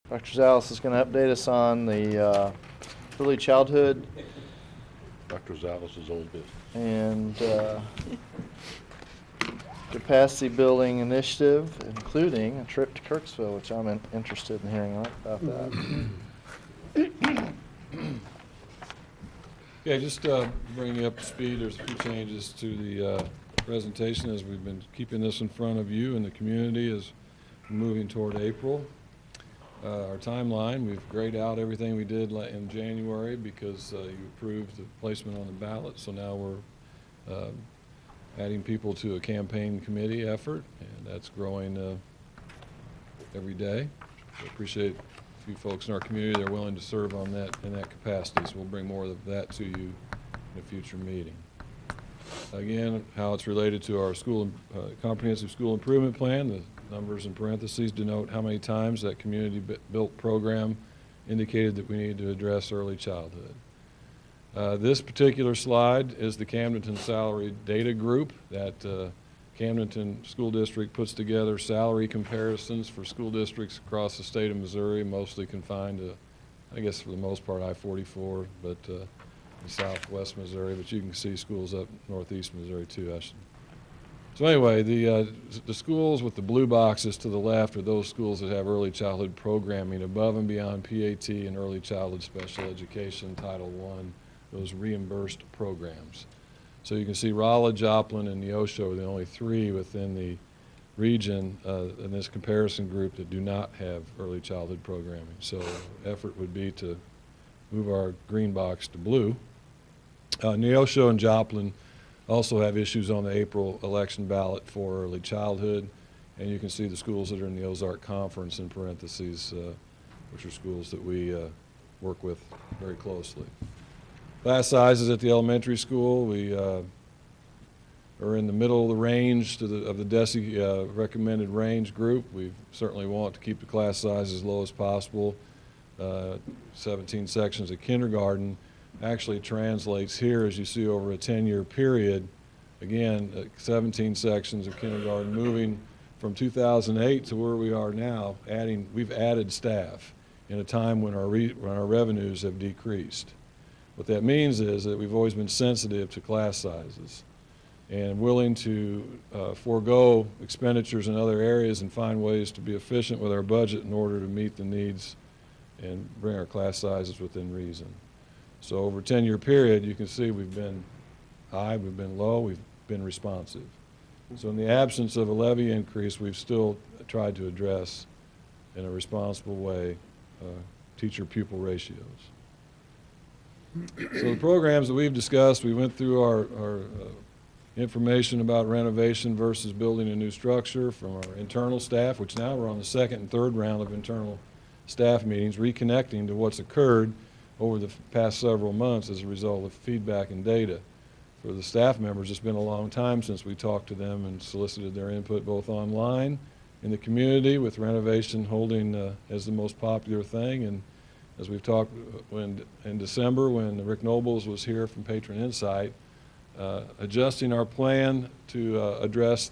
Dr. Zalis is going to update us on the early childhood Dr. Zalis' old business. and capacity building initiative, including a trip to Kirksville, which I'm interested in hearing about that. Okay, just bring you up to speed. There's a few changes to the presentation as we've been keeping this in front of you and the community as we're moving toward April. Our timeline, we've grayed out everything we did in January because you approved the placement on the ballot. So now we're adding people to a campaign committee effort, and that's growing every day. I appreciate a few folks in our community that are willing to serve on that in that capacity. So we'll bring more of that to you in a future meeting. Again, how it's related to our school comprehensive school improvement plan. The numbers in parentheses denote how many times that community-built program indicated that we need to address early childhood. This particular slide is the Camdenton Salary Data Group that Camdenton School District puts together salary comparisons for school districts across the state of Missouri, mostly confined to, I guess for the most part, I-44, but in southwest Missouri, but you can see schools up northeast Missouri too. So anyway, the schools with the blue boxes to the left are those schools that have early childhood programming above and beyond PAT and early childhood special education, Title I, those reimbursed programs. So you can see Rolla, Joplin, and Neosho are the only three within the region in this comparison group that do not have early childhood programming. So effort would be to move our green box to blue. Neosho and Joplin also have issues on the April election ballot for early childhood, and you can see the schools that are in the Ozark Conference in parentheses, which are schools that we work with very closely. Class sizes at the elementary school, we are in the middle of the range of the DESE recommended range group. We certainly want to keep the class size as low as possible. 17 sections of kindergarten actually translates here, as you see, over a 10-year period. Again, 17 sections of kindergarten, moving from 2008 to where we are now. We've added staff in a time when our revenues have decreased. What that means is that we've always been sensitive to class sizes and willing to forego expenditures in other areas and find ways to be efficient with our budget in order to meet the needs and bring our class sizes within reason. So over a 10-year period, you can see we've been high, we've been low, we've been responsive. So in the absence of a levy increase, we've still tried to address in a responsible way teacher-pupil ratios. So the programs that we've discussed, we went through our information about renovation versus building a new structure from our internal staff, which now we're on the second and third round of internal staff meetings, reconnecting to what's occurred over the past several months as a result of feedback and data. For the staff members, it's been a long time since we talked to them and solicited their input both online in the community, with renovation holding as the most popular thing. And as we've talked in December when Rick Nobles was here from Patron Insight, adjusting our plan to address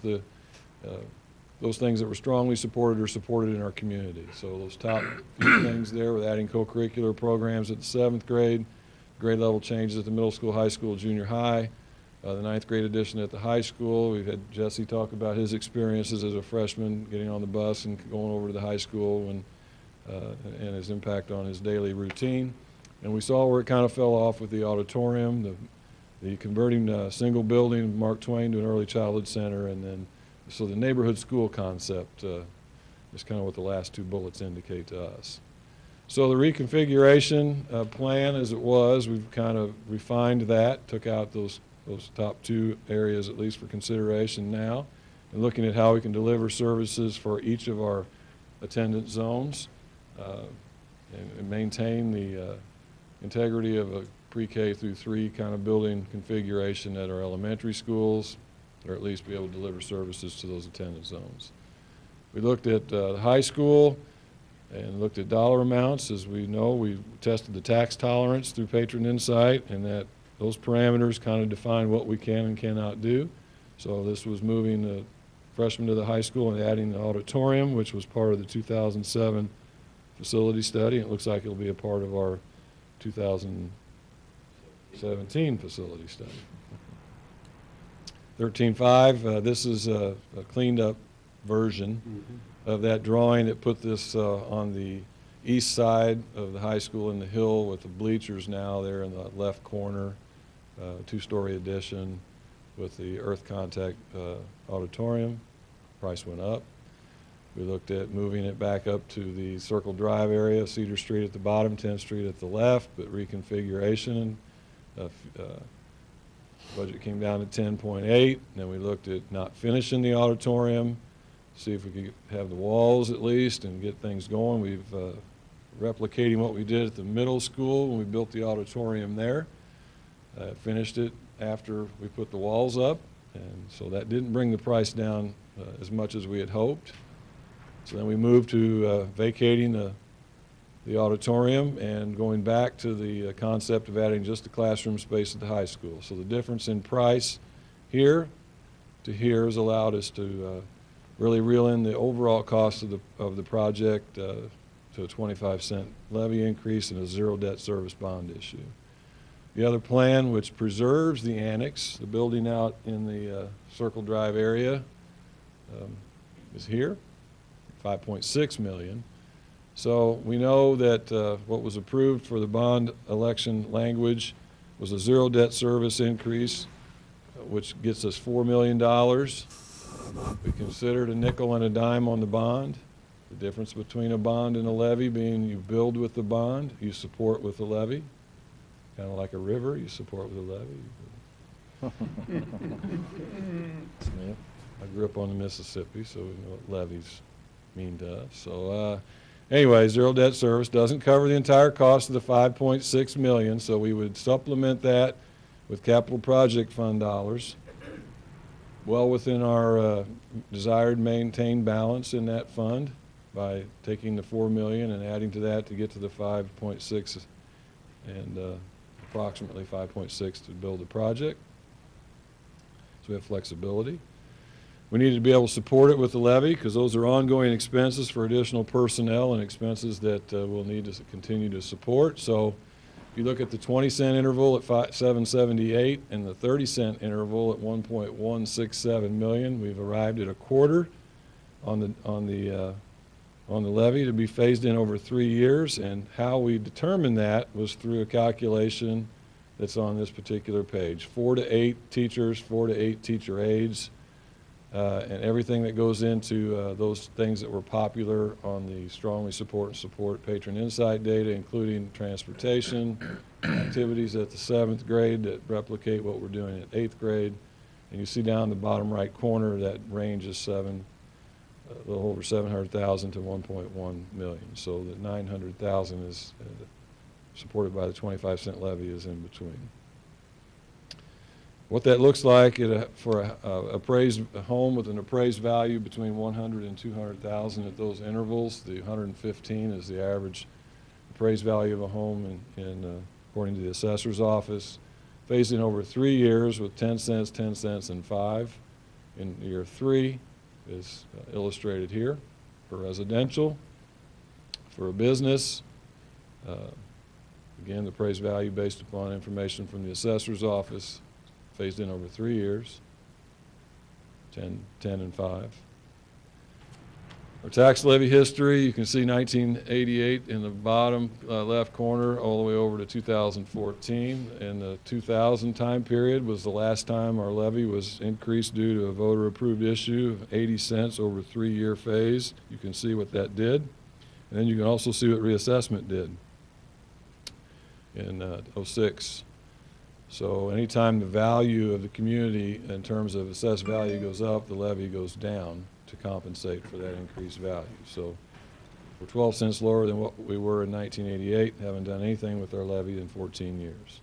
those things that were strongly supported or supported in our community. So those top few things there with adding co-curricular programs at the 7th grade, grade level changes at the middle school, high school, junior high, the 9th grade edition at the high school. We've had Jesse talk about his experiences as a freshman getting on the bus and going over to the high school and his impact on his daily routine. And we saw where it kind of fell off with the auditorium, the converting single building Mark Twain to an early childhood center, and then so the neighborhood school concept is kind of what the last two bullets indicate to us. So the reconfiguration plan as it was, we've kind of refined that, took out those top two areas at least for consideration now, and looking at how we can deliver services for each of our attendance zones and maintain the integrity of a pre-K through 3 kind of building configuration at our elementary schools, or at least be able to deliver services to those attendance zones. We looked at the high school and looked at dollar amounts. As we know, we tested the tax tolerance through Patron Insight, and that those parameters kind of define what we can and cannot do. So this was moving the freshmen to the high school and adding the auditorium, which was part of the 2007 facility study, and it looks like it'll be a part of our 2017 facility study. 13.5, this is a cleaned up version of that drawing that put this on the east side of the high school in the hill with the bleachers now there in the left corner, two-story addition with the earth contact auditorium. Price went up. We looked at moving it back up to the Circle Drive area, Cedar Street at the bottom, 10th Street at the left, but reconfiguration. Budget came down to 10.8. Then we looked at not finishing the auditorium, see if we could have the walls at least and get things going. We've replicating what we did at the middle school when we built the auditorium there. Finished it after we put the walls up, and so that didn't bring the price down as much as we had hoped. So then we moved to vacating the auditorium and going back to the concept of adding just the classroom space at the high school. So the difference in price here to here has allowed us to really reel in the overall cost of the project to a 25-cent levy increase and a zero debt service bond issue. The other plan, which preserves the annex, the building out in the Circle Drive area, is here, $5.6 million. So we know that what was approved for the bond election language was a zero debt service increase, which gets us $4 million. We considered a nickel and a dime on the bond. The difference between a bond and a levy being you build with the bond, you support with the levy. Kind of like a river, you support with a levy. I grew up on the Mississippi, so we know what levies mean to us. So anyway, zero debt service doesn't cover the entire cost of the $5.6 million, so we would supplement that with capital project fund dollars, well within our desired maintained balance in that fund by taking the $4 million and adding to that to get to the 5.6 and approximately 5.6 to build the project. So we have flexibility. We need to be able to support it with the levy because those are ongoing expenses for additional personnel and expenses that we'll need to continue to support. So if you look at the 20-cent interval at $778 and the 30-cent interval at $1.167 million, we've arrived at a quarter on the levy to be phased in over 3 years. And how we determined that was through a calculation that's on this particular page. 4 to 8 teachers, 4 to 8 teacher aides, and everything that goes into those things that were popular on the strongly support and support patron insight data, including transportation, activities at the 7th grade that replicate what we're doing at 8th grade. And you see down the bottom right corner that range is a little over 700,000 to 1.1 million. So the 900,000 is supported by the 25-cent levy is in between. What that looks like for a appraised home with an appraised value between 100 and 200,000 at those intervals. The 115 is the average appraised value of a home according to the assessor's office. Phased in over 3 years with 10 cents, 10 cents, and 5. In year 3 is illustrated here for residential, for a business. Again, the appraised value based upon information from the assessor's office. Phased in over 3 years, 10, 10, and 5. Our tax levy history, you can see 1988 in the bottom left corner all the way over to 2014. And the 2000 time period was the last time our levy was increased due to a voter-approved issue of 80 cents over a 3-year phase. You can see what that did. And then you can also see what reassessment did in 06. So anytime the value of the community in terms of assessed value goes up, the levy goes down to compensate for that increased value. So we're 12 cents lower than what we were in 1988, haven't done anything with our levy in 14 years.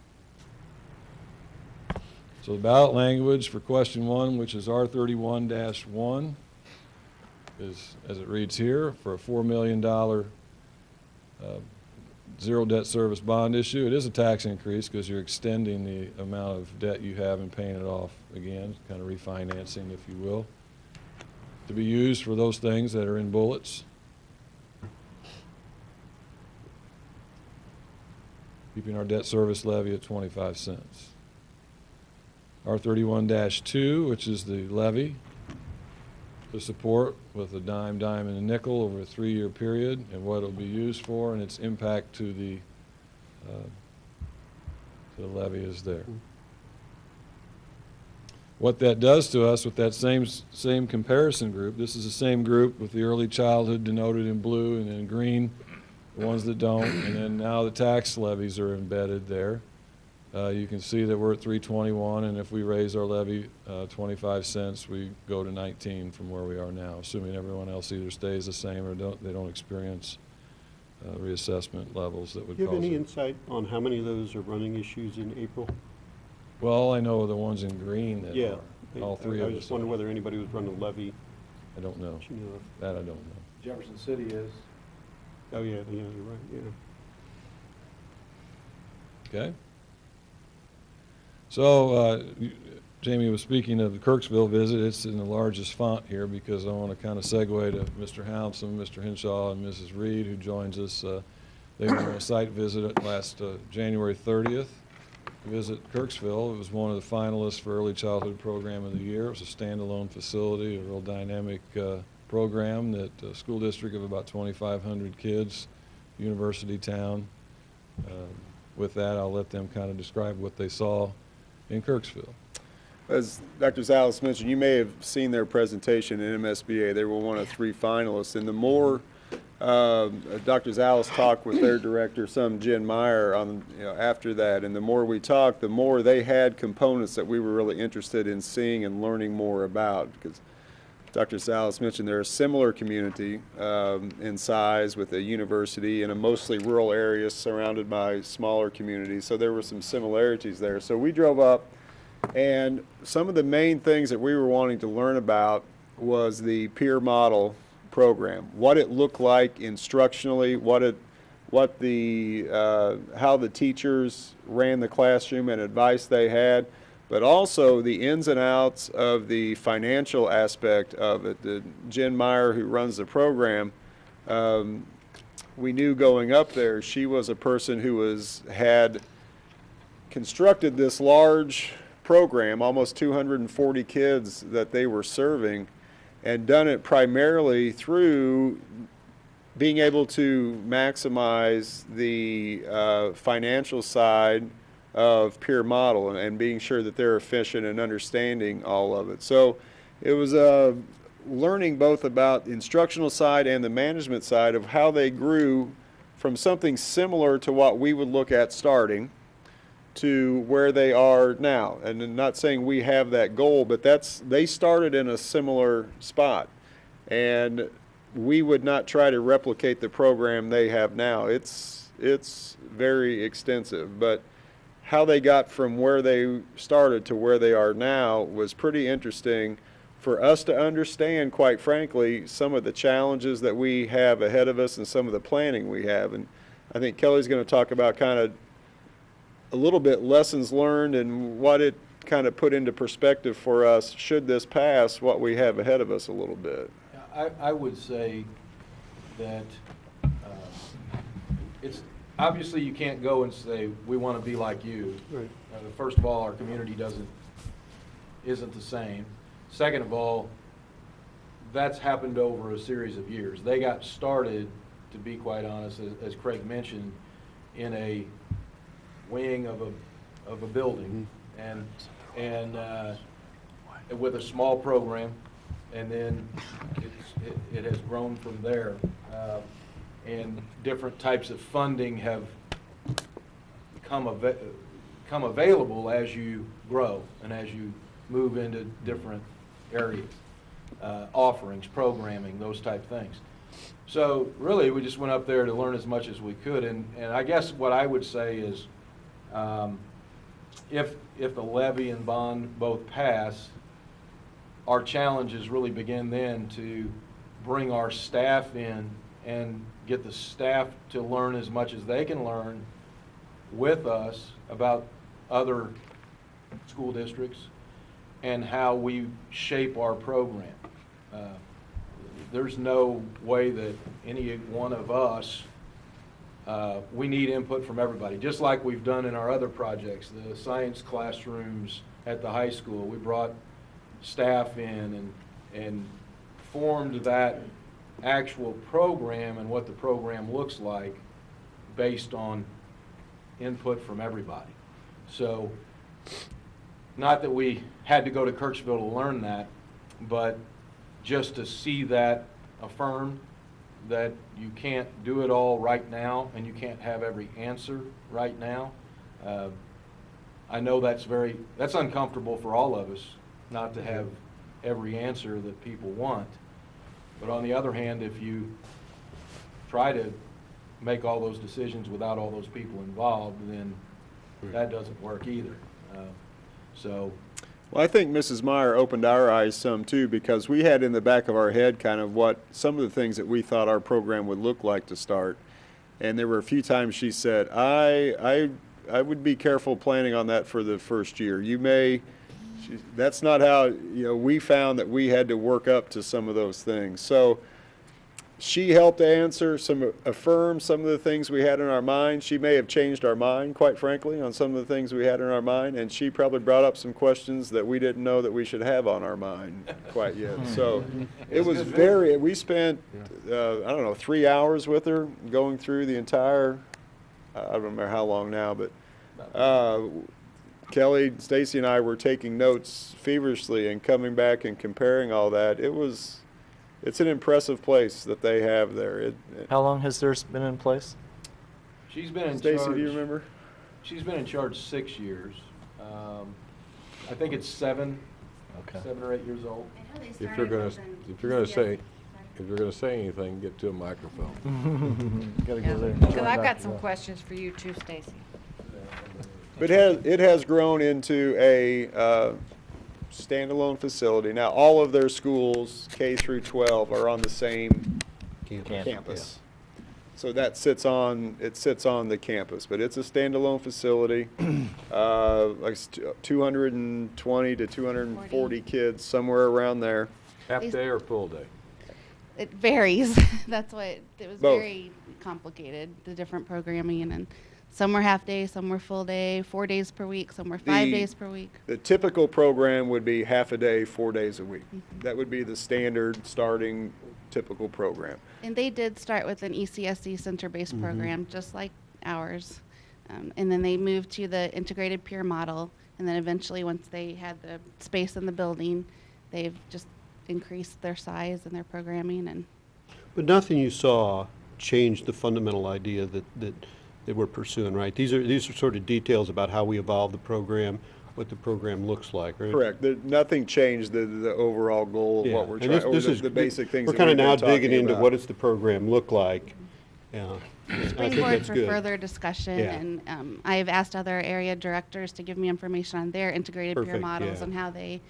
So the ballot language for question 1, which is R31-1, is, as it reads here, for a $4 million zero debt service bond issue. It is a tax increase because you're extending the amount of debt you have and paying it off again, kind of refinancing, if you will, to be used for those things that are in bullets. keeping our debt service levy at 25 cents. R31-2, which is the levy to support with a dime, dime, and a nickel over a 3-year period, and what it'll be used for, and its impact to the levy is there. What that does to us with that same comparison group, this is the same group with the early childhood denoted in blue and in green, the ones that don't, and then now the tax levies are embedded there. You can see that we're at 321, and if we raise our levy 25 cents, we go to 19 from where we are now, assuming everyone else either stays the same or they don't experience reassessment levels that would Do you cause have any it. insight on how many of those are running issues in April? Well, I know the ones in green that Yeah. are. All three of I us just wonder are. whether anybody was running a levy. I don't know. Do you know? That I don't know. Jefferson City is. Oh, yeah, you're right, yeah. Okay. So, Jamie was speaking of the Kirksville visit. It's in the largest font here because I want to kind of segue to Mr. Hounsom, Mr. Henshaw, and Mrs. Reed, who joins us. They were on a site visit last January 30th to visit Kirksville. It was one of the finalists for Early Childhood Program of the Year. It was a standalone facility, a real dynamic program that a school district of about 2,500 kids, university town. With that, I'll let them kind of describe what they saw in Kirksville. As Dr. Zalis mentioned, you may have seen their presentation in MSBA. They were one of 3 finalists. And the more Dr. Zalis talked with their director, Jen Meyer, on after that, and the more we talked, the more they had components that we were really interested in seeing and learning more about. Because Dr. Zalis mentioned they're a similar community in size with a university in a mostly rural area surrounded by smaller communities. So there were some similarities there. So we drove up, and some of the main things that we were wanting to learn about was the peer model program, what it looked like instructionally, how the teachers ran the classroom and advice they had, but also the ins and outs of the financial aspect of it. Jen Meyer, who runs the program, we knew going up there, she was a person who had constructed this large program, almost 240 kids that they were serving, and done it primarily through being able to maximize the financial side of peer model and being sure that they're efficient and understanding all of it. So it was learning both about the instructional side and the management side of how they grew from something similar to what we would look at starting to where they are now. And I'm not saying we have that goal, but they started in a similar spot. And we would not try to replicate the program they have now. It's very extensive, but how they got from where they started to where they are now was pretty interesting for us to understand, quite frankly, some of the challenges that we have ahead of us and some of the planning we have. And I think Kelly's going to talk about kind of a little bit lessons learned and what it kind of put into perspective for us, should this pass, what we have ahead of us a little bit. I would say that it's obviously you can't go and say we want to be like you. Right. First of all, our community isn't the same. Second of all, that's happened over a series of years. They got started, to be quite honest, as Craig mentioned, in a wing of a building, and with a small program, and then it has grown from there. And different types of funding have come available as you grow and as you move into different areas, offerings, programming, those type things. So really, we just went up there to learn as much as we could, and I guess what I would say is, if the levy and bond both pass, our challenges really begin then to bring our staff in and get the staff to learn as much as they can learn with us about other school districts and how we shape our program. There's no way that any one of us we need input from everybody, just like we've done in our other projects, the science classrooms at the high school. We brought staff in and formed that actual program and what the program looks like based on input from everybody. So, not that we had to go to Kirksville to learn that, but just to see that affirmed, that you can't do it all right now and you can't have every answer right now. I know that's uncomfortable for all of us, not to have every answer that people want. But on the other hand, if you try to make all those decisions without all those people involved, then that doesn't work either. So, Well, I think Mrs. Meyer opened our eyes some too, because we had in the back of our head kind of what some of the things that we thought our program would look like to start. And there were a few times she said, I would be careful planning on that for the first year. That's not how, we found that we had to work up to some of those things. So she helped affirm some of the things we had in our mind. She may have changed our mind, quite frankly, on some of the things we had in our mind, and she probably brought up some questions that we didn't know that we should have on our mind quite yet. So it was we spent, 3 hours with her going through the entire, I don't remember how long now, but Kelly, Stacy, and I were taking notes feverishly and coming back and comparing all that. It's an impressive place that they have there. How long has theirs been in place? she's been in Stacy, charge. do you remember? She's been in charge 6 years. I think it's 7 Okay. or 8 years old. If you're gonna say anything, get to a microphone. Gotta go there. Because I've got some questions for you too, Stacy. But it has grown into a standalone facility. Now, all of their schools, K through 12, are on the same campus. So that sits on the campus, but it's a standalone facility. Like 220 to 240 kids, somewhere around there. Half day or full day? It varies. That's what, it was Both. very complicated, the different programming. And some were half day, some were full day, 4 days per week, some were 5 days per week. The typical program would be half a day, 4 days a week. That would be the standard starting typical program. And they did start with an ECSC center-based program, just like ours. And then they moved to the integrated peer model. And then eventually, once they had the space in the building, they've just increased their size and their programming. And But nothing you saw changed the fundamental idea that we're pursuing, right? These are sort of details about how we evolve the program, what the program looks like, right? Correct. Nothing changed the overall goal of Yeah. what we're And trying, or this is the basic things We're that kind of we've been now talking digging into about. what does the program look like. Yeah. I think springboard that's for good. further discussion. Yeah. And I've asked other area directors to give me information on their integrated peer Perfect, models yeah. and how they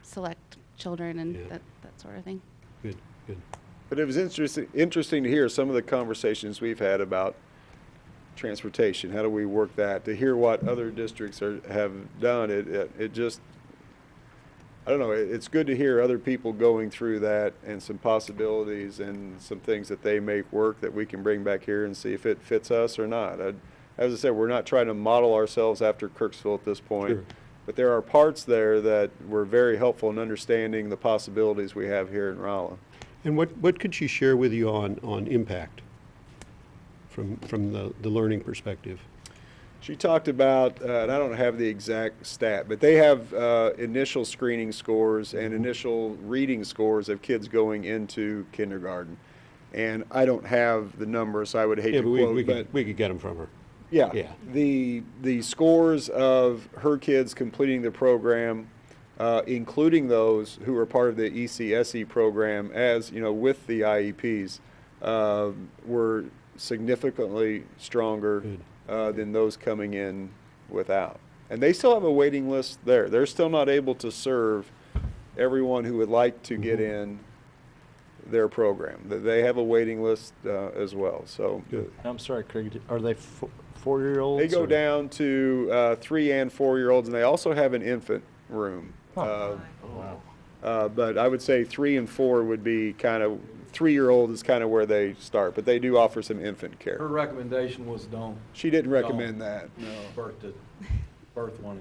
select children and Yeah. that sort of thing. Good. But it was interesting to hear some of the conversations we've had about transportation. How do we work that? To hear what other districts have done, it just, I don't know, it's good to hear other people going through that and some possibilities and some things that they make work that we can bring back here and see if it fits us or not. As I said, we're not trying to model ourselves after Kirksville at this point. Sure. But there are parts there that were very helpful in understanding the possibilities we have here in Rolla. And what could she share with you on impact from the learning perspective? She talked about, and I don't have the exact stat, but they have initial screening scores and initial reading scores of kids going into kindergarten. And I don't have the numbers, so I would hate Yeah, to but quote, we could get them from her. yeah. Yeah. The scores of her kids completing the program, including those who are part of the ECSE program, as you know, with the IEPs, were significantly stronger than those coming in without. And they still have a waiting list there. They're still not able to serve everyone who would like to get in their program. They have a waiting list as well. So Good. I'm sorry, Craig, are they 4-year-olds? they go or- down to 3 and 4-year-olds, and they also have an infant room. Wow. But I would say 3 and 4 would be kind of 3-year-old is kind of where they start, but they do offer some infant Her care. recommendation was don't She didn't recommend that, no, birth one.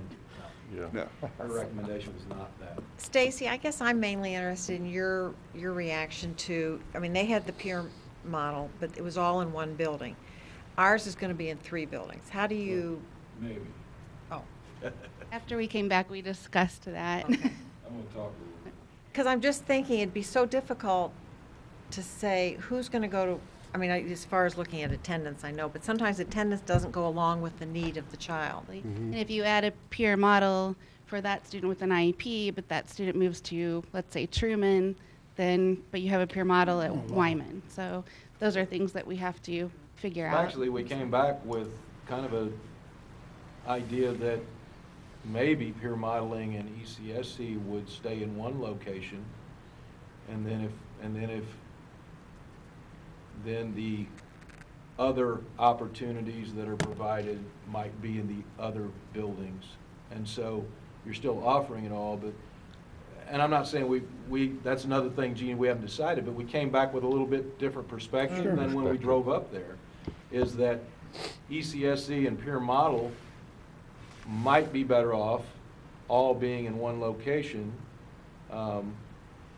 Yeah. no. Her recommendation was not that. Stacy, I guess I'm mainly interested in your reaction to, I mean, they had the peer model, but it was all in one building. Ours is going to be in 3 buildings. How do you, Maybe. oh, After we came back, we discussed that. okay. I'm gonna talk a little bit. Because I'm just thinking it'd be so difficult to say who's going to go to, I mean, as far as looking at attendance, I know, but sometimes attendance doesn't go along with the need of the child. And if you add a peer model for that student with an IEP, but that student moves to, let's say, Truman, then, but you have a peer model at Wyman. So those are things that we have to figure out. Actually, we came back with kind of a idea that maybe peer modeling and E ECSC would stay in one location, and then the other opportunities that are provided might be in the other buildings. And so you're still offering it all, but, and I'm not saying that's another thing, Gene, we haven't decided, but we came back with a little bit different perspective than when we drove up there, is that E ECSC and peer model might be better off all being in one location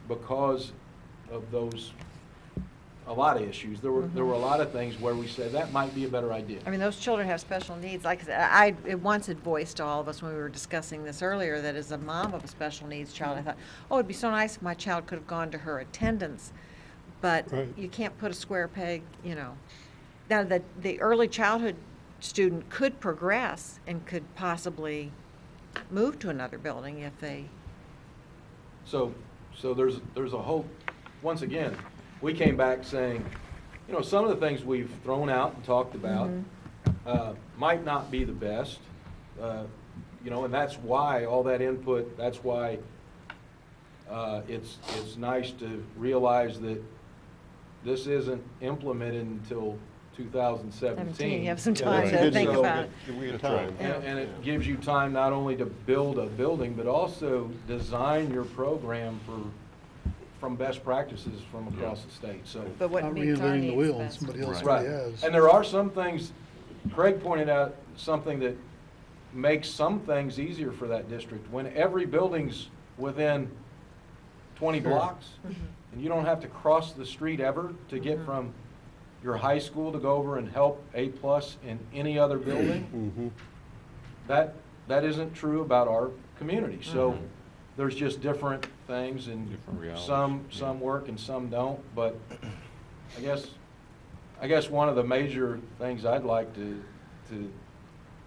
because of those, a lot of issues. There were a lot of things where we said that might be a better idea. I mean, those children have special needs. Like I said, it once had voiced to all of us when we were discussing this earlier that as a mom of a special needs child, I thought, oh, it'd be so nice if my child could have gone to her attendance. But Right. you can't put a square peg, you know. Now, the early childhood student could progress and could possibly move to another building if they, So there's a whole, once again, we came back saying, you know, some of the things we've thrown out and talked about might not be the best, you know, and that's why all that input, that's why it's nice to realize that this isn't implemented until 2017. you have some Yeah, time that's to good think So- about it. We have That's right. time. And it gives you time not only to build a building, but also design your program from best practices from across the state, so. But what Not meets our reinventing the needs wheel, best. somebody else Right. already Right, has. and there are some things, Craig pointed out something that makes some things easier for that district. When every building's within 20 blocks, and you don't have to cross the street ever to get from your high school to go over and help A+ in any other building, that isn't true about our community. So there's just different things, and Different realities, some work and some don't, but I guess one of the major things I'd like to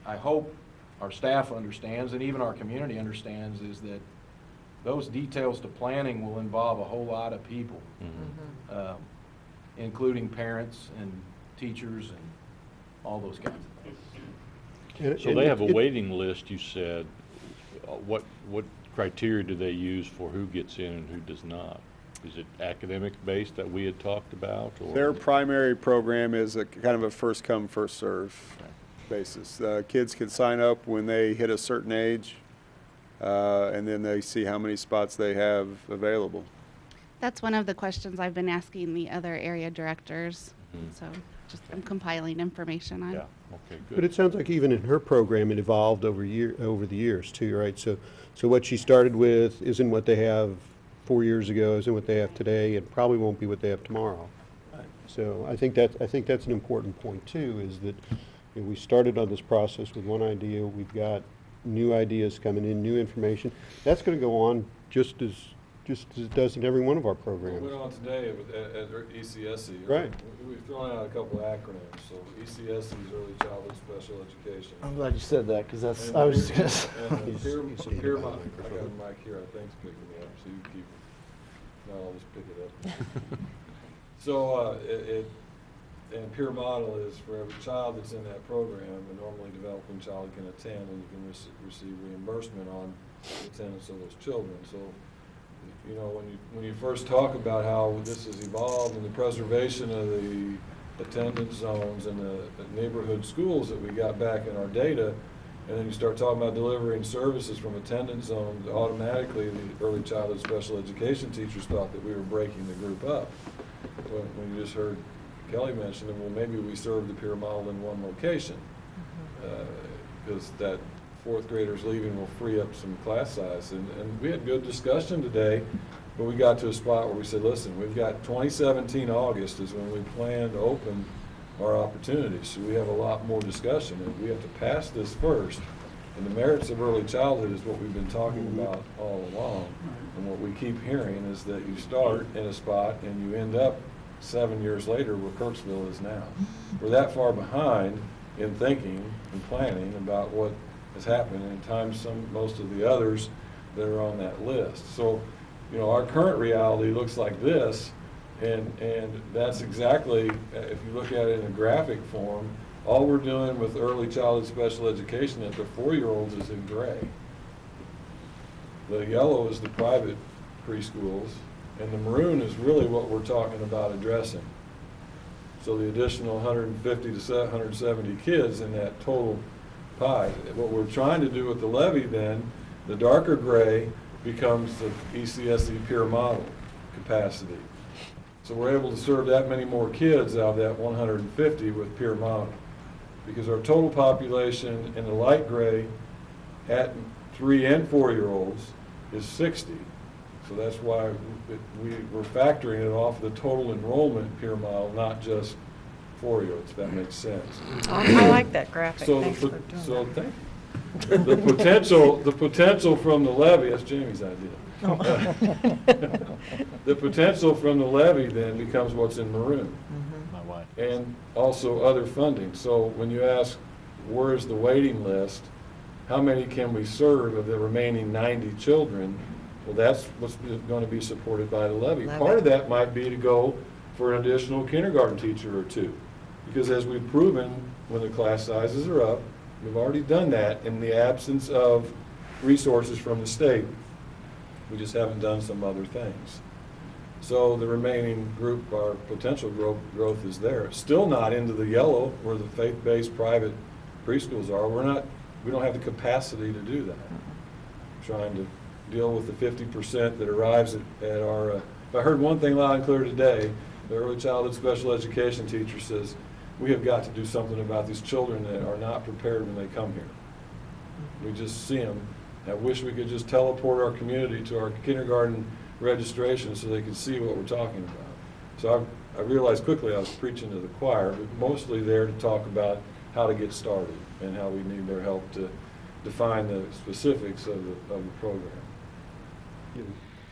I hope our staff understands, and even our community understands, is that those details to planning will involve a whole lot of people, including parents and teachers and all those kinds of things. So they have a waiting list, you said. What criteria do they use for who gets in and who does not? Is it academic-based that we had talked about, or? Their primary program is a kind of a first-come, first-serve basis. Kids can sign up when they hit a certain age, and then they see how many spots they have available. That's one of the questions I've been asking the other area directors. So just I'm compiling information on. Yeah, okay, good. But it sounds like even in her program, it evolved over the years too, right? So what she started with isn't what they have 4 years ago, isn't what they have today, and probably won't be what they have tomorrow. So I think that's an important point too, is that you know, we started on this process with one idea, we've got new ideas coming in, new information. That's going to go on just as it does in every one of our What programs. went on today at ECSC. Right. We've thrown out a couple of acronyms, so ECSC is Early Childhood Special Education. I'm glad you said that, because that's, And I was just gonna peer- say. and He's- peer- he's peer speaking mo- about the I got microphone. a mic here, I think's picking me up, so you keep, no, I'll just pick it up. So, and peer model is for every child that's in that program, a normally developing child can attend, and you can receive reimbursement on the attendance of those children. So, you know, when you first talk about how this has evolved and the preservation of the attendance zones and the neighborhood schools that we got back in our data, and then you start talking about delivering services from attendance zones, automatically the early childhood special education teachers thought that we were breaking the group up. when you just heard Kelly mention it, well, maybe we serve the peer model in one location. Because that fourth graders leaving will free up some class size. And we had good discussion today, but we got to a spot where we said, listen, we've got 2017 August is when we plan to open our opportunities. So we have a lot more discussion, and we have to pass this first. And the merits of early childhood is what we've been talking about all along. And what we keep hearing is that you start in a spot and you end up 7 years later where Kirksville is now. We're that far behind in thinking and planning about what has happened, and at times most of the others that are on that list. So, you know, our current reality looks like this, and that's exactly, if you look at it in a graphic form, all we're doing with early childhood special education at the 4-year-olds is in gray. The yellow is the private preschools, and the maroon is really what we're talking about addressing. So the additional 150 to 170 kids in that total pie. What we're trying to do with the levy then, the darker gray becomes the ECSE peer model capacity. So we're able to serve that many more kids out of that 150 with peer model. Because our total population in the light gray at 3 and 4-year-olds is 60. So that's why we're factoring it off the total enrollment peer model, not just 4-year-olds, if that makes sense. I like that graphic. So Thanks the, for doing so that. thank you. The potential from the levy, that's Jamie's idea. The potential from the levy then becomes what's in maroon. My wife. And also other funding. So when you ask, where's the waiting list, how many can we serve of the remaining 90 children? Well, that's what's going to be supported by the levy. Love Part it. of that might be to go for an additional kindergarten teacher or two. Because as we've proven, when the class sizes are up, we've already done that in the absence of resources from the state. We just haven't done some other things. So the remaining group, our potential growth is there. It's still not into the yellow where the faith-based private preschools are. We don't have the capacity to do that. Trying to deal with the 50% that arrives at our, if I heard one thing loud and clear today, the early childhood special education teacher says, we have got to do something about these children that are not prepared when they come here. We just see them. I wish we could just teleport our community to our kindergarten registration so they could see what we're talking about. So I realized quickly I was preaching to the choir, but mostly there to talk about how to get started and how we need their help to define the specifics of the program.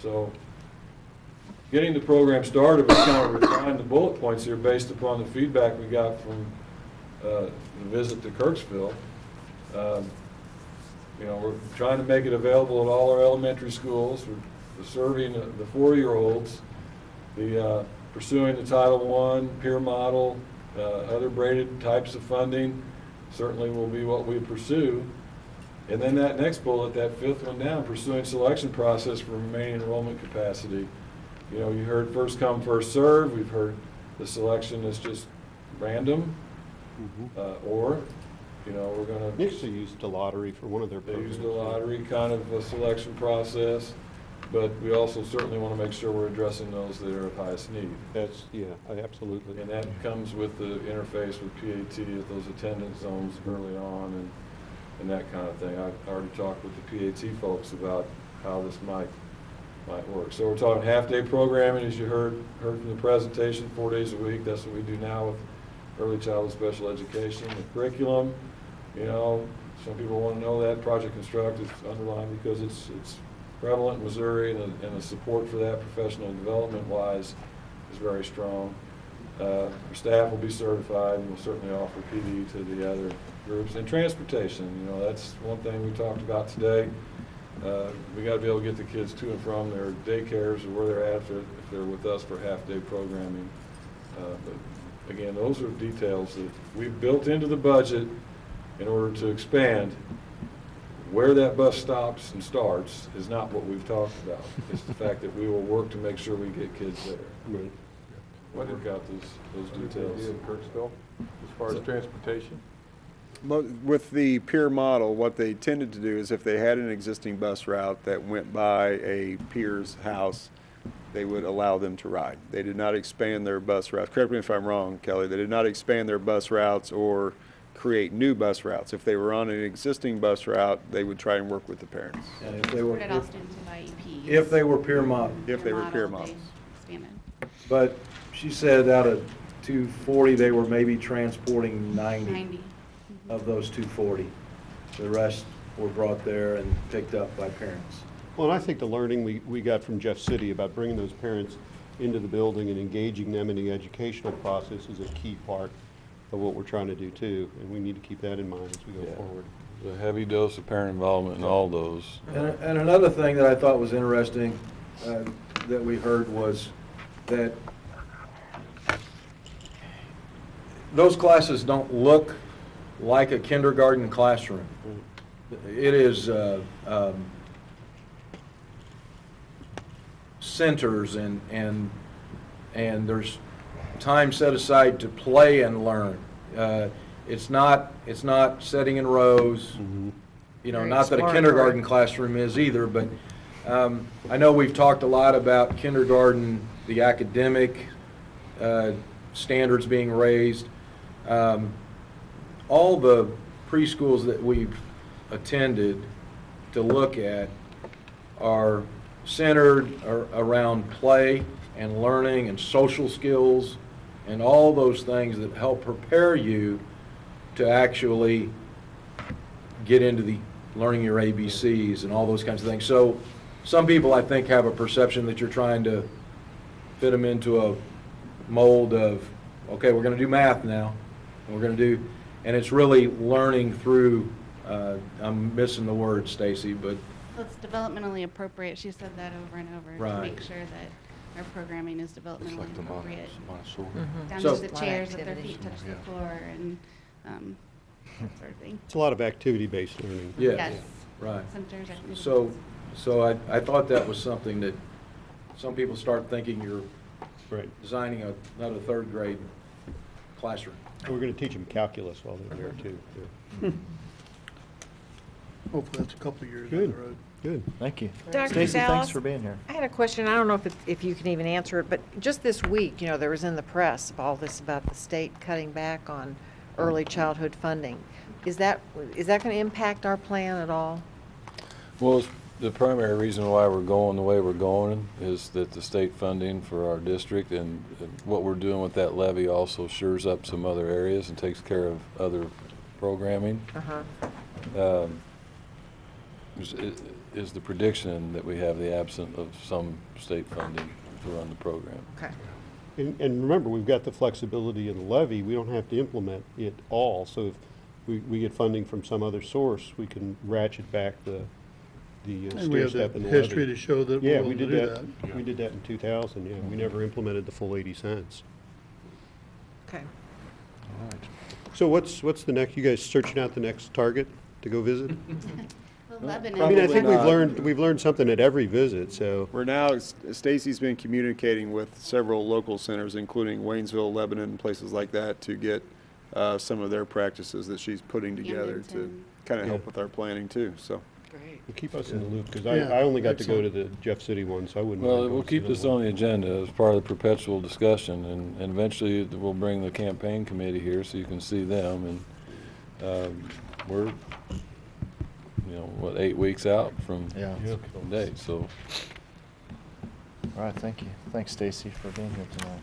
So getting the program started, we kind of refined the bullet points here based upon the feedback we got from the visit to Kirksville. You know, we're trying to make it available at all our elementary schools. We're serving the 4-year-olds, pursuing the Title I, peer model, other braided types of funding certainly will be what we pursue. And then that next bullet, that 5th one down, pursuing selection process for remaining enrollment capacity. You know, you heard first come, first serve. We've heard the selection is just random, or, you know, we're going to. Actually used a lottery for one of their They programs. used a lottery kind of a selection process, but we also certainly want to make sure we're addressing those that are of highest need. That's, yeah, absolutely. And that comes with the interface with PAT at those attendance zones early on and that kind of thing. I've already talked with the PAT folks about how this might work. So we're talking half-day programming, as you heard from the presentation, 4 days a week. That's what we do now with early childhood special education. The curriculum, you know, some people want to know that Project Construct is underlined because it's prevalent in Missouri, and the support for that professional development-wise is very strong. Our staff will be certified, and we'll certainly offer PD to the other groups. And transportation, you know, that's one thing we talked about today. We got to be able to get the kids to and from their daycares or where they're at if they're with us for half-day programming. But again, those are details that we've built into the budget in order to expand. Where that bus stops and starts is not what we've talked about. It's the fact that we will work to make sure we get kids there. Right. We'll work out those details. In Kirksville, as far as transportation? With the peer model, what they tended to do is if they had an existing bus route that went by a peer's house, they would allow them to ride. They did not expand their bus routes. Correct me if I'm wrong, Kelly. They did not expand their bus routes or create new bus routes. If they were on an existing bus route, they would try and work with the parents. And if they were, Supported all students with IEPs. if they were peer model. If they were peer Model, models. they expanded. But she said out of 240, they were maybe transporting 90 90. of those 240. The rest were brought there and picked up by parents. Well, and I think the learning we got from Jeff City about bringing those parents into the building and engaging them in the educational process is a key part of what we're trying to do too, and we need to keep that in mind as we go Yeah. forward. A heavy dose of parent involvement in all those. And another thing that I thought was interesting that we heard was that those classes don't look like a kindergarten classroom. It is centers and there's time set aside to play and learn. It's not sitting in rows, you know, Very not that a exploratory. kindergarten classroom is either, but I know we've talked a lot about kindergarten, the academic standards being raised. All the preschools that we've attended to look at are centered around play and learning and social skills and all those things that help prepare you to actually get into the learning your ABCs and all those kinds of things. So some people, I think, have a perception that you're trying to fit them into a mold of, okay, we're going to do math now, and we're going to do, and it's really learning through, I'm missing the word, Stacy, but So it's developmentally appropriate. She said that over and over to Right. make sure that our programming is developmentally appropriate. Down So- to the chairs, that their Activities. feet touch the floor and that sort of thing. It's a lot of activity-based learning. yes, right. Centers, activities. So I thought that was something that some people start thinking you're Right. designing another third grade classroom. And we're going to teach them calculus while they're there too. Yeah. Hopefully that's a couple of years down Good. the road. Good. Thank you. Dr. Stacy, thanks Dallas? for being here. I had a question, I don't know if you can even answer it, but just this week, you know, there was in the press all this about the state cutting back on early childhood funding. Is that going to impact our plan at all? Well, the primary reason why we're going the way we're going is that the state funding for our district and what we're doing with that levy also shores up some other areas and takes care of other programming. Uh-huh. Is the prediction that we have the absence of some state funding to run the program. Okay. And remember, we've got the flexibility in the levy. We don't have to implement it all. So if we get funding from some other source, we can ratchet back the And we stair have step the in the levy. history to show that Yeah, we're we willing to did do that. that. We did that in 2000, yeah. We never implemented the full 80 cents. Okay. So what's the next, you guys searching out the next target to go visit? Well, Lebanon. I mean, I Probably think not. we've learned something at every visit, so. We're now, Stacy's been communicating with several local centers, including Waynesville, Lebanon, and places like that, to get some of their practices that she's putting together to Camdenton. kind of help Yeah. with our planning too, so. Great. Well, keep us in the loop, because Yeah, I only got to go to excellent. the Jeff City one, so I wouldn't. Well, mind we'll going to keep another this one. on the agenda as part of the perpetual discussion, and eventually we'll bring the campaign committee here so you can see them, and we're, 8 weeks out from Yeah. from date, so. All right, thank you. Thanks, Stacy, for being here tonight.